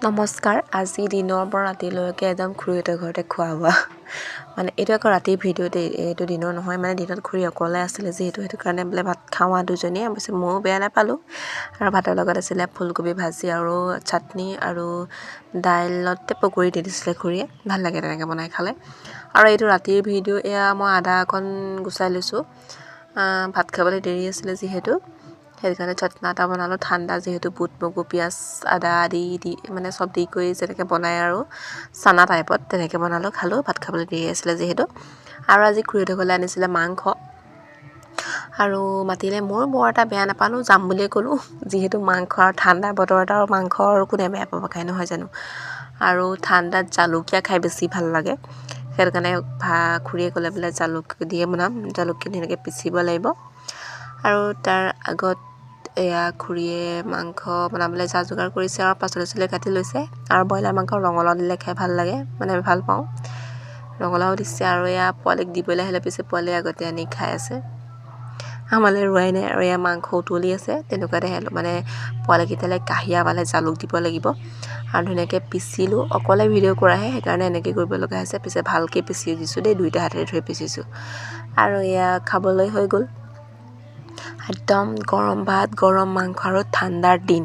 নমস্কাৰ। আজি দিনৰ পৰা ৰাতিলৈকে একদম খুৰীহঁতৰ ঘৰতে খোৱা বোৱা মানে এইটো আকৌ ৰাতিৰ ভিডিঅ' দেই, এইটো দিনৰ নহয়। মানে দিনত খুৰী অকলে আছিলে যিহেতু, সেইটো কাৰণে বোলে ভাত খাওঁ আৰু দুজনীয়ে। অৱশ্যে ময়ো বেয়া নাপালোঁ। আৰু ভাতৰ লগত আছিলে ফুলকবি ভাজি আৰু চাটনি আৰু দাইলতে পকৰি দি দিছিলে খুৰীয়ে। ভাল লাগে তেনেকৈ বনাই খালে। আৰু এইটো ৰাতিৰ ভিডিঅ'। এয়া মই আদা অকণ গুচাই লৈছোঁ, ভাত খাবলৈ দেৰি আছিলে যিহেতু, সেইটো কাৰণে চাটনা এটা বনালোঁ। ঠাণ্ডা যিহেতু, বুট মগু পিঁয়াজ আদা আদি দি মানে চব দি কৰি যেনেকৈ বনায় আৰু চানা টাইপত তেনেকৈ বনালোঁ, খালোঁ। ভাত খাবলৈ দেৰি আছিলে যিহেতু। আৰু আজি খুৰীহঁতৰ ঘৰলৈ আনিছিলে মাংস আৰু মাতিলে। মোৰ বৰ এটা বেয়া নাপালোঁ, যাম বুলিয়ে ক'লোঁ যিহেতু মাংস আৰু ঠাণ্ডা বতৰত আৰু মাংস আৰু কোনে বেয়া পাব খাই, নহয় জানো। আৰু ঠাণ্ডাত জালুকীয়া খাই বেছি ভাল লাগে, সেইটো কাৰণে খুৰীয়ে ক'লে বোলে জালুক দিয়ে বনাম। জালুকখিনি এনেকৈ পিচিব লাগিব। আৰু তাৰ আগত এয়া খুৰীয়ে মাংস বনাবলৈ যা যোগাৰ কৰিছে আৰু পাচলি চাচলি কাটি লৈছে। আৰু ব্ৰইলাৰ মাংস ৰঙালাও দিলে খাই ভাল লাগে, মানে আমি ভাল পাওঁ। ৰঙালাও দিছে আৰু এয়া পোৱালিক দিবলৈ আহিলে, পিছে পোৱালীয়ে আগতে আনি খাই আছে। আমালৈ ৰোৱাই নাই। আৰু এয়া মাংস উতলি আছে, তেনেকুৱাতে মানে পোৱালীকেইটালৈ কাঁহিয়া পালে জালুক দিব লাগিব। আৰু ধুনীয়াকৈ পিচিলোঁ। অকলে ভিডিঅ' কৰাহে, সেইকাৰণে এনেকৈ কৰিব লগা হৈছে। পিছে ভালকৈ পিচি দিছোঁ দেই, দুইটা হাতেৰে ধৰি পিচিছোঁ। আৰু এয়া খাবলৈ হৈ গ'ল। একদম গৰম ভাত, গৰম মাংস আৰু ঠাণ্ডাৰ দিন।